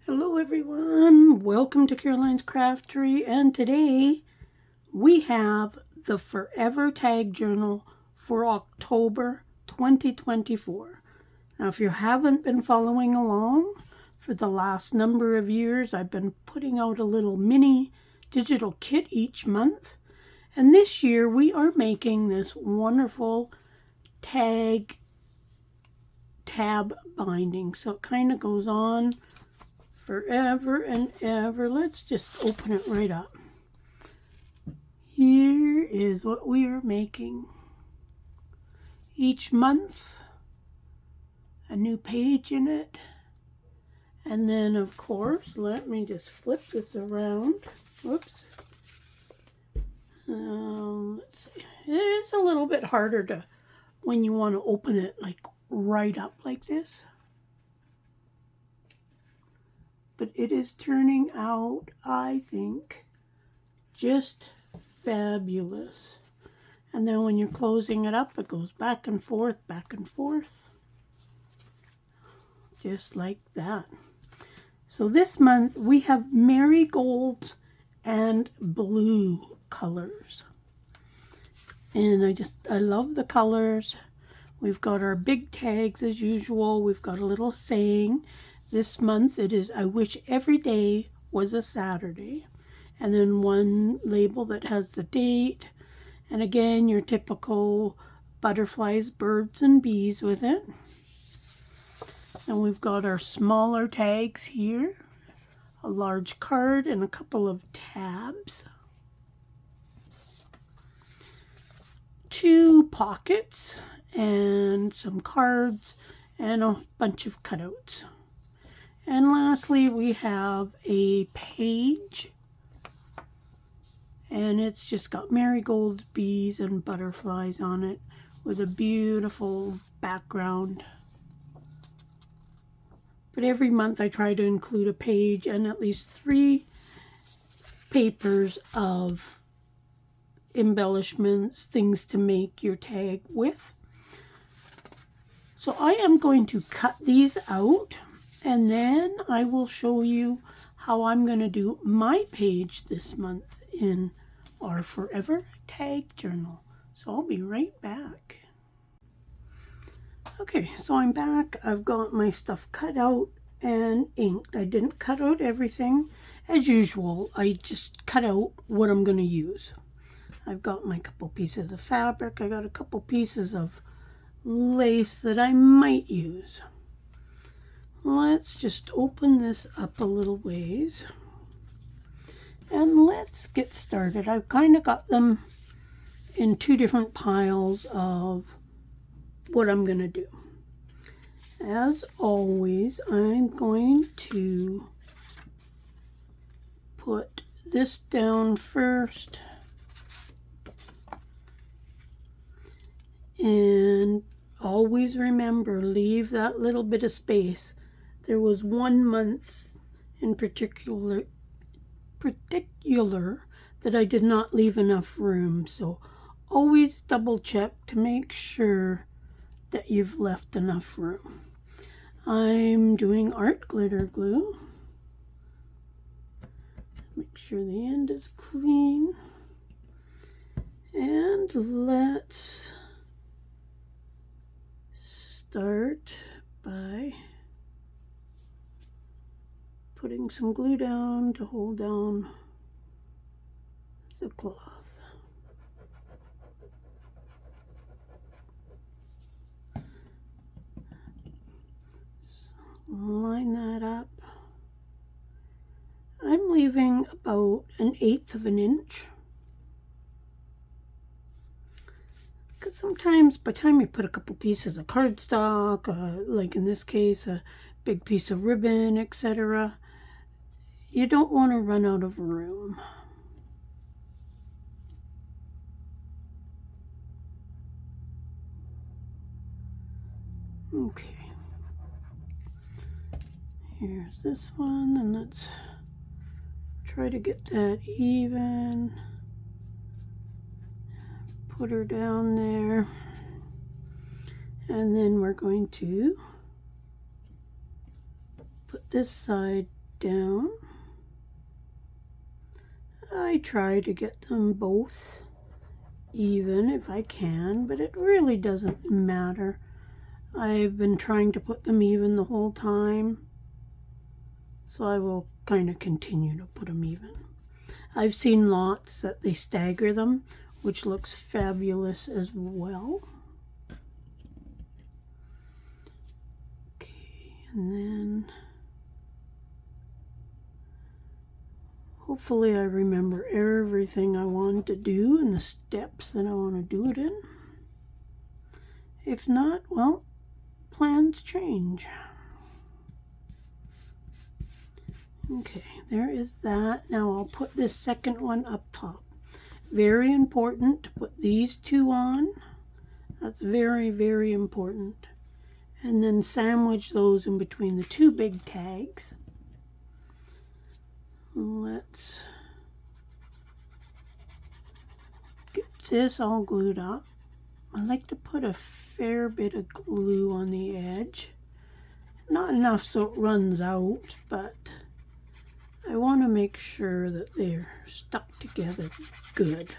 Hello everyone, welcome to Caroline's Craftery, and today we have the Forever Tag Journal for October 2024. Now if you haven't been following along for the last number of years, I've been putting out a little mini digital kit each month, and this year we are making this wonderful tab binding. So it kind of goes on forever and ever. Let's just open it right up. Here is what we are making. Each month, a new page in it. And then, of course, let me just flip this around. Whoops. Let's see. It is a little bit harder to, when you want to open it like right up like this. But it is turning out, I think, just fabulous. And then when you're closing it up, it goes back and forth, just like that. So this month we have marigolds and blue colors. And I love the colors. We've got our big tags as usual. We've got a little saying. This month it is, I wish every day was a Saturday. And then one label that has the date. And again, your typical butterflies, birds, and bees with it. And we've got our smaller tags here. A large card and a couple of tabs. 2 pockets and some cards and a bunch of cutouts. And lastly, we have a page, and it's just got marigolds, bees, and butterflies on it with a beautiful background. But every month I try to include a page and at least 3 papers of embellishments, things to make your tag with. So I am going to cut these out, and then I will show you how I'm going to do my page this month in our Forever Tag Journal. So I'll be right back. Okay, so I'm back. I've got my stuff cut out and inked. I didn't cut out everything. As usual, I just cut out what I'm going to use. I've got my couple pieces of fabric. I got a couple pieces of lace that I might use. Let's just open this up a little ways and let's get started. I've kind of got them in 2 different piles of what I'm going to do. As always, I'm going to put this down first and always remember, leave that little bit of space. There was 1 month in particular that I did not leave enough room. So always double check to make sure that you've left enough room. I'm doing art glitter glue. Make sure the end is clean. And let's start by putting some glue down to hold down the cloth. Line that up. I'm leaving about 1/8 of an inch. Because sometimes by the time you put a couple pieces of cardstock, like in this case, a big piece of ribbon, etc., you don't want to run out of room. Okay. Here's this one, and let's try to get that even. Put her down there. And then we're going to put this side down. I try to get them both even if I can, but it really doesn't matter. I've been trying to put them even the whole time, so I will kind of continue to put them even. I've seen lots that they stagger them, which looks fabulous as well. Okay, and then hopefully I remember everything I wanted to do and the steps that I want to do it in. If not, well, plans change. Okay, there is that. Now I'll put this second one up top. Very important to put these two on. That's very, very important. And then sandwich those in between the two big tags. Let's get this all glued up. I like to put a fair bit of glue on the edge. Not enough so it runs out, but I want to make sure that they're stuck together good.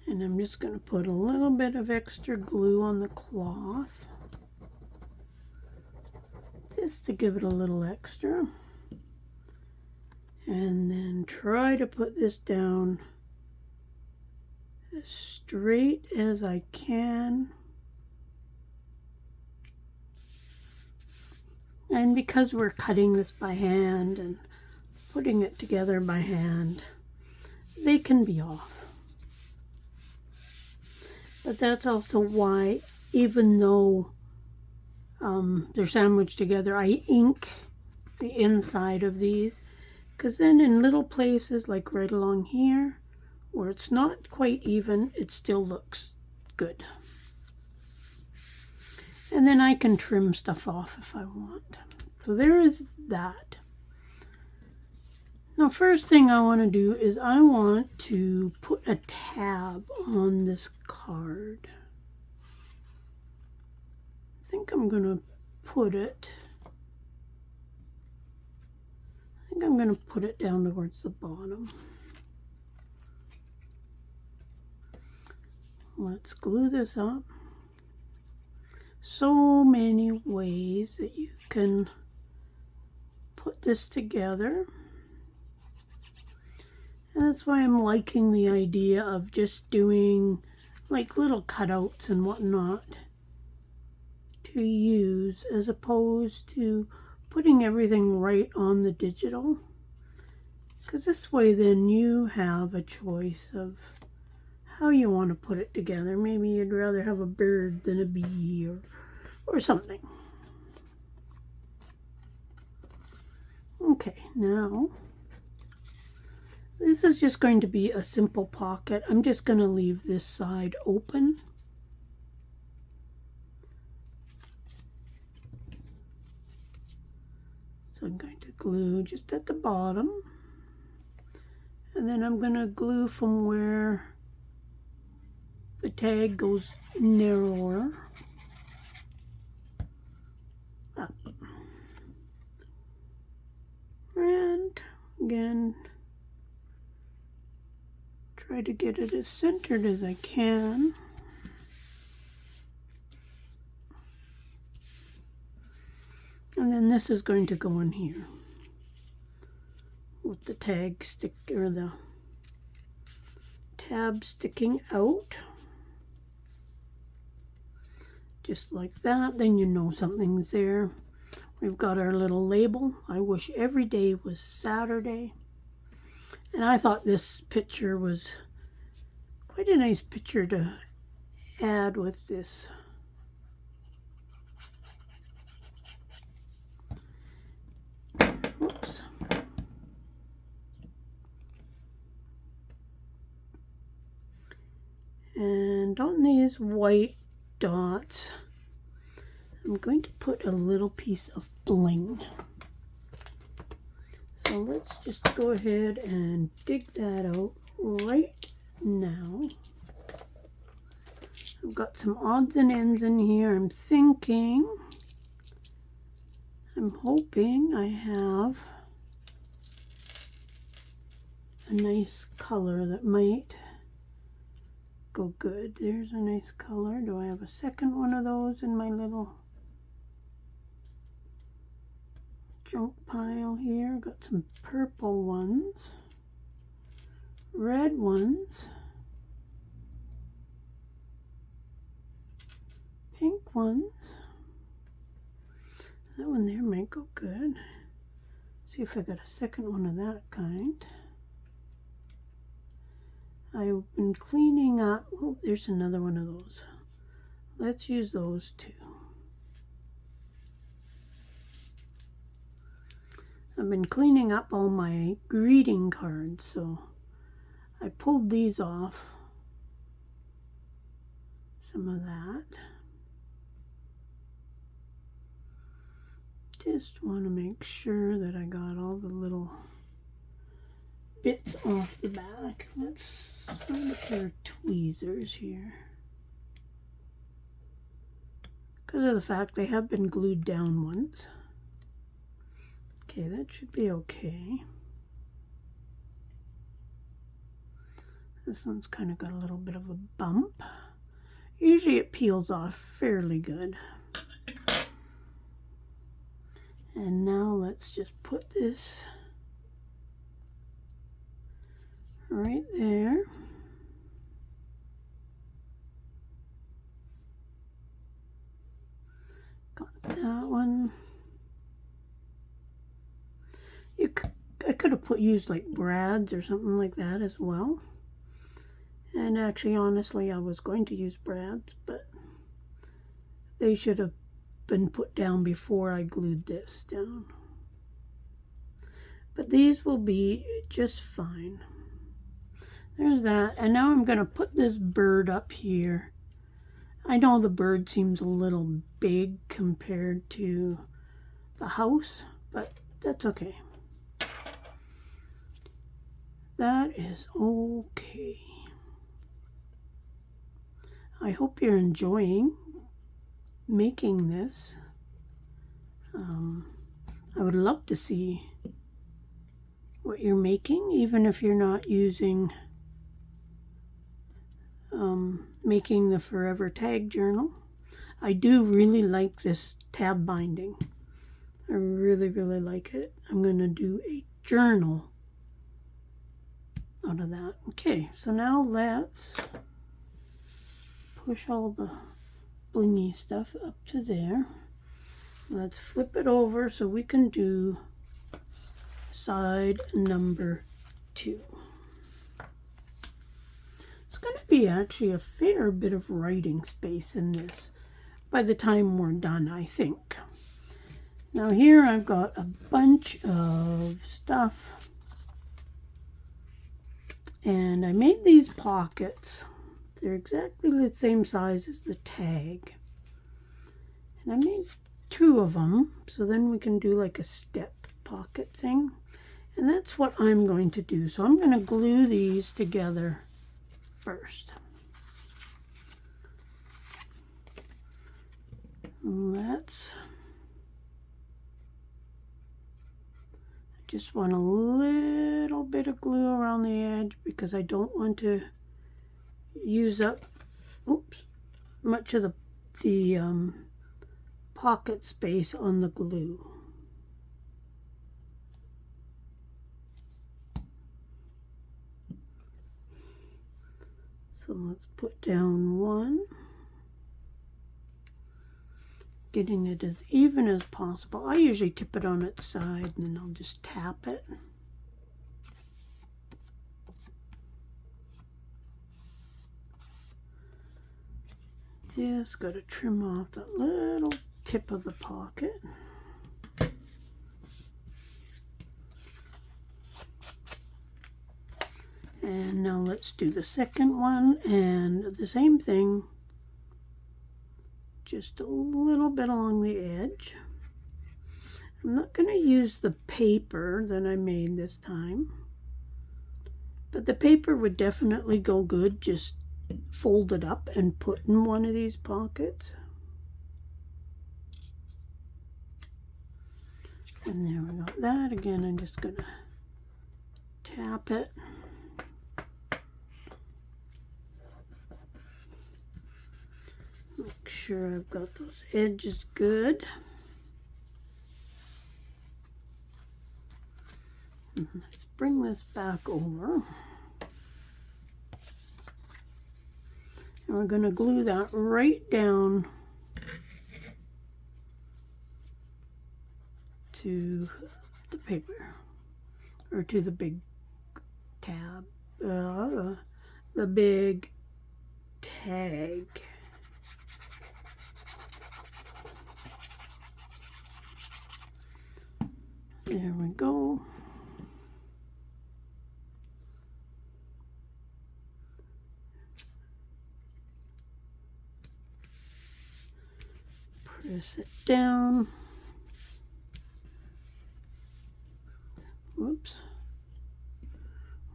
And I'm just going to put a little bit of extra glue on the cloth, just to give it a little extra. And then try to put this down as straight as I can. And because we're cutting this by hand and putting it together by hand, they can be off. But that's also why, even though they're sandwiched together, I ink the inside of these, because then in little places like right along here where it's not quite even, it still looks good. And then I can trim stuff off if I want. So there is that. Now, first thing I want to do is I want to put a tab on this card. I think I'm going to put it, down towards the bottom. Let's glue this up. So many ways that you can put this together. And that's why I'm liking the idea of just doing like little cutouts and whatnot to use, as opposed to putting everything right on the digital. Because this way then you have a choice of how you want to put it together. Maybe you'd rather have a bird than a bee or something. Okay, now this is just going to be a simple pocket. I'm just going to leave this side open. So I'm going to glue just at the bottom. And then I'm going to glue from where the tag goes narrower up. And again, try to get it as centered as I can. And then this is going to go in here with the tag stick, or the tab sticking out. Just like that, then you know something's there. We've got our little label. I wish every day was Saturday. And I thought this picture was quite a nice picture to add with this. Whoops. And on these white dots, I'm going to put a little piece of bling. So let's just go ahead and dig that out right now. I've got some odds and ends in here. I'm thinking I'm hoping I have a nice color that might go good. There's a nice color. Do I have a second one of those in my little junk pile here? Got some purple ones, red ones, pink ones. That one there might go good. See if I got a second one of that kind. I've been cleaning up. Oh, there's another one of those. Let's use those two. I've been cleaning up all my greeting cards, so I pulled these off. Some of that. Just want to make sure that I got all the little bits off the back. Let's find a pair of tweezers here. Because of the fact they have been glued down once. Okay, that should be okay. This one's kind of got a little bit of a bump. Usually it peels off fairly good. And now let's just put this right there. Got that one. I could have used like brads or something like that as well. And actually, honestly, I was going to use brads, but they should have been put down before I glued this down. But these will be just fine. There's that. And now I'm going to put this bird up here. I know the bird seems a little big compared to the house, but that's okay. That is okay. I hope you're enjoying making this. I would love to see what you're making, even if you're not using making the Forever Tag Journal. I do really like this tab binding. I really, really like it. I'm going to do a journal out of that. Okay, so now let's push all the blingy stuff up to there. Let's flip it over so we can do side number 2. It's going to be actually a fair bit of writing space in this by the time we're done, I think. Now here I've got a bunch of stuff, and I made these pockets. They're exactly the same size as the tag. And I made 2 of them, so then we can do like a step pocket thing. And that's what I'm going to do. So I'm going to glue these together first. Just want a little bit of glue around the edge because I don't want to use up much of the pocket space on the glue. So let's put down one, getting it as even as possible. I usually tip it on its side and then I'll just tap it. Just got to trim off that little tip of the pocket. And now let's do the second one and the same thing, just a little bit along the edge. I'm not going to use the paper that I made this time, but the paper would definitely go good just fold it up and put in one of these pockets. And there we go. That again, I'm just gonna tap it. Make sure I've got those edges good. Let's bring this back over. And we're going to glue that right down to the paper, or to the big tab, the big tag. There we go. Press it down. Whoops.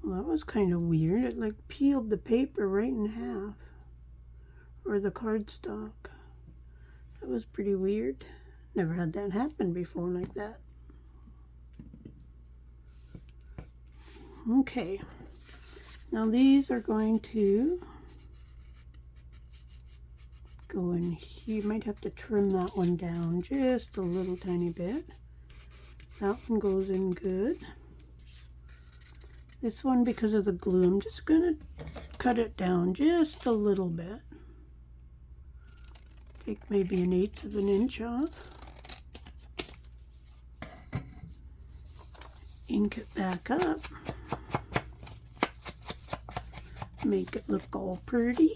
Well, that was kind of weird. It like peeled the paper right in half. Or the cardstock. That was pretty weird. Never had that happen before like that. Okay. Now these are going to go in here. You might have to trim that one down just a little tiny bit. That one goes in good. This one, because of the glue, I'm just going to cut it down just a little bit. Take maybe 1/8 of an inch off. Ink it back up. Make it look all pretty.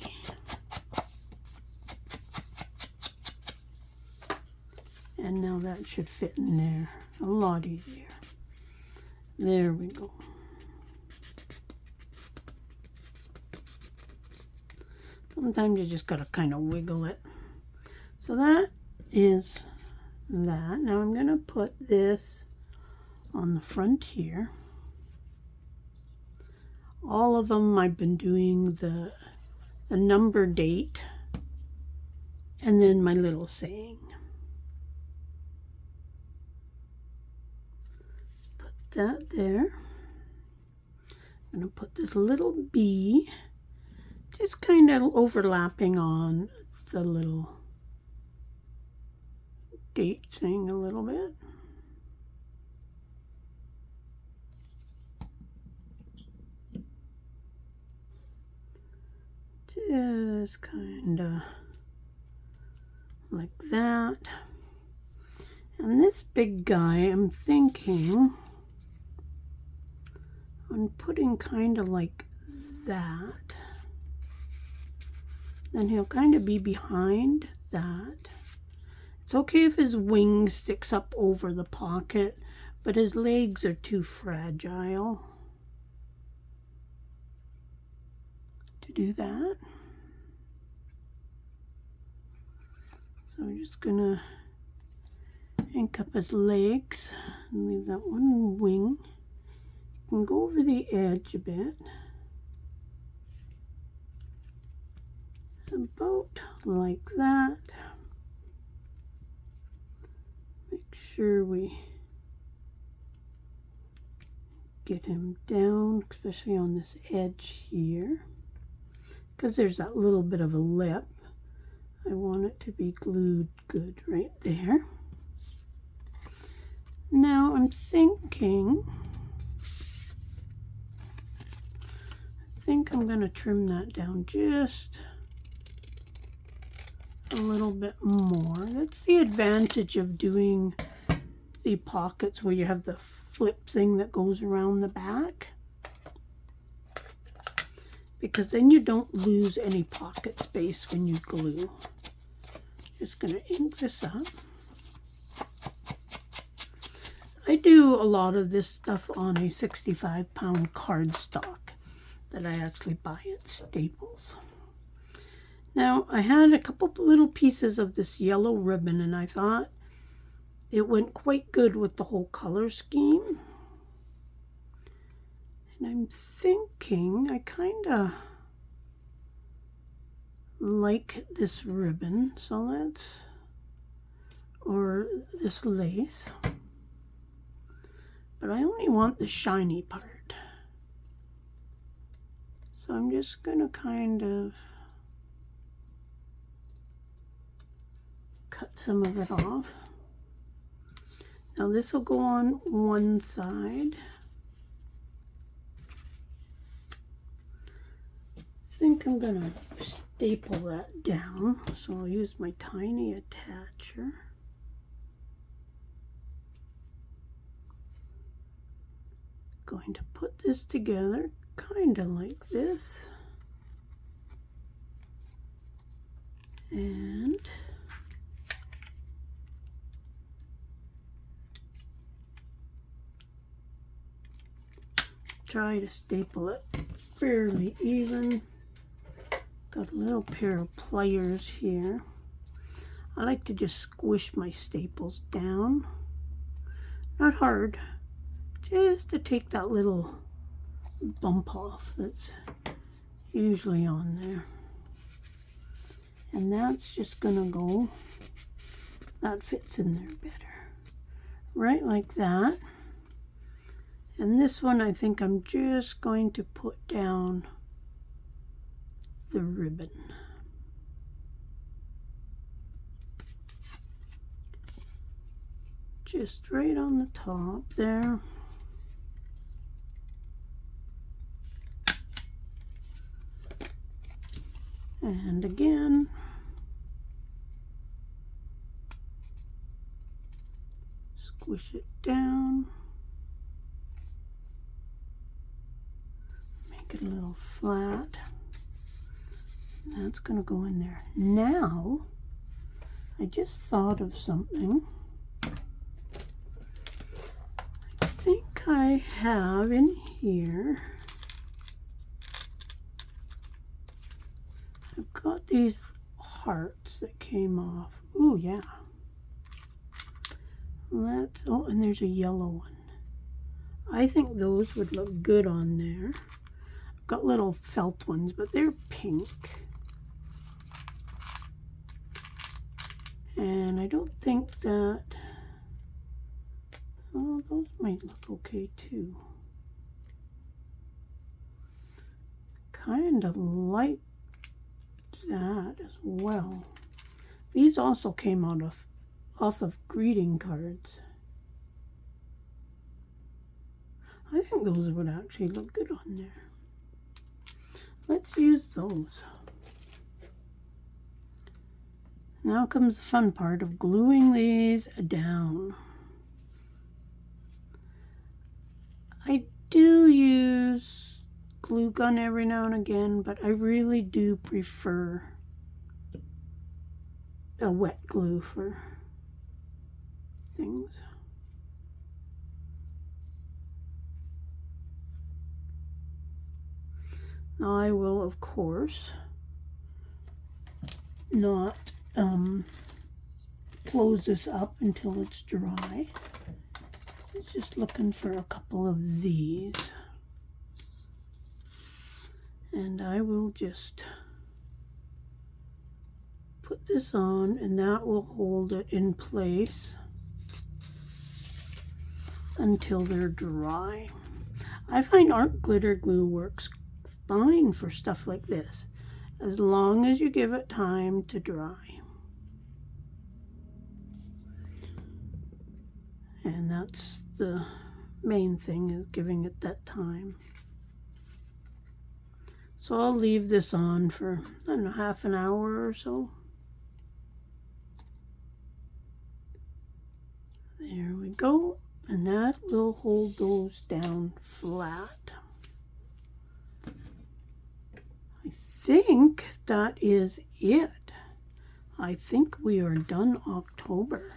And now that should fit in there a lot easier. There we go. Sometimes you just gotta kind of wiggle it. So that is that. Now I'm gonna put this on the front here. All of them I've been doing the number date and then my little saying. Put that there. I'm going to put this little bee just kind of overlapping on the little date thing a little bit. Just kind of like that. And this big guy, I'm thinking I'm putting kind of like that. Then he'll kind of be behind that. It's okay if his wing sticks up over the pocket, but his legs are too fragile to do that. So I'm just gonna ink up his legs and leave that one wing. You can go over the edge a bit. About like that. Make sure we get him down, especially on this edge here, because there's that little bit of a lip. I want it to be glued good right there. Now I'm thinking, I think I'm going to trim that down just a little bit more. That's the advantage of doing the pockets where you have the flip thing that goes around the back, because then you don't lose any pocket space when you glue. Just going to ink this up. I do a lot of this stuff on a 65-pound cardstock that I actually buy at Staples. Now, I had a couple little pieces of this yellow ribbon, and I thought it went quite good with the whole color scheme. And I'm thinking I kind of like this ribbon, so let's, or this lace. but I only want the shiny part. So I'm just going to kind of cut some of it off. Now this will go on one side. I think I'm going to staple that down, so I'll use my tiny attacher. Going to put this together kind of like this, and try to staple it fairly even. Got a little pair of pliers here. I like to just squish my staples down. Not hard, just to take that little bump off that's usually on there. And that's just gonna go, that fits in there better. Right like that. And this one I think I'm just going to put down the ribbon. Just right on the top there. And again, squish it down. Make it a little flat. That's going to go in there. Now, I just thought of something. I think I have in here, I've got these hearts that came off. Ooh, yeah. Let's, oh, and there's a yellow one. I think those would look good on there. I've got little felt ones, but they're pink. And I don't think that, oh, those might look okay too. Kind of like that as well. These also came out of off of greeting cards. I think those would actually look good on there. Let's use those. Now comes the fun part of gluing these down. I do use glue gun every now and again, but I really do prefer a wet glue for things. Now I will, of course, not close this up until it's dry. It's just looking for a couple of these. And I will just put this on, and that will hold it in place until they're dry. I find art glitter glue works fine for stuff like this, as long as you give it time to dry. And that's the main thing, is giving it that time. So I'll leave this on for, I don't know, half an hour or so. There we go. And that will hold those down flat. I think that is it. I think we are done October.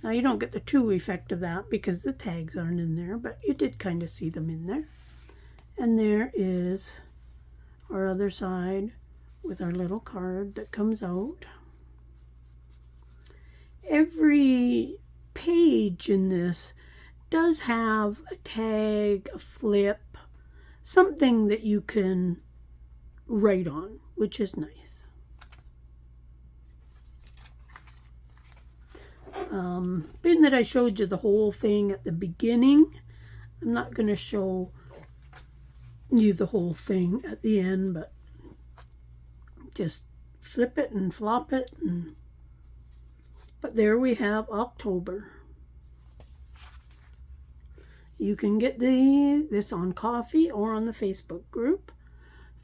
Now you don't get the true effect of that because the tags aren't in there, but you did kind of see them in there. And there is our other side with our little card that comes out. Every page in this does have a tag, a flip, something that you can write on, which is nice. Being that I showed you the whole thing at the beginning, I'm not going to show you the whole thing at the end, but just flip it and flop it. But there we have October. You can get this on Ko-fi or on the Facebook group.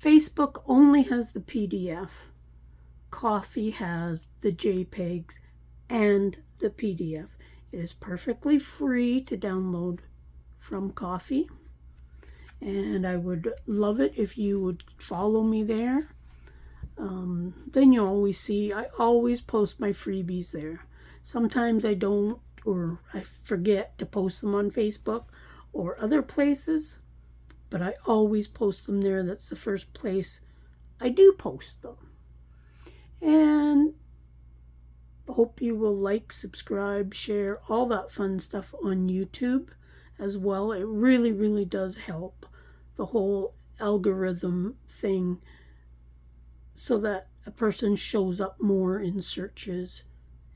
Facebook only has the PDF. Ko-fi has the JPEGs and the PDF. It is perfectly free to download from Ko-fi. And I would love it if you would follow me there. Then you always see, I always post my freebies there. Sometimes I don't, or I forget to post them on Facebook or other places, but I always post them there. That's the first place I do post them. And I hope you will like, subscribe, share, all that fun stuff on YouTube as well. It really, really does help the whole algorithm thing so that a person shows up more in searches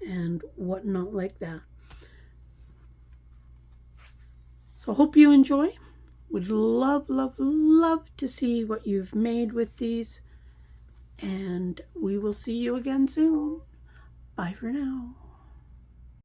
and whatnot like that. So I hope you enjoy. Would love, love, love to see what you've made with these. And we will see you again soon. Bye for now.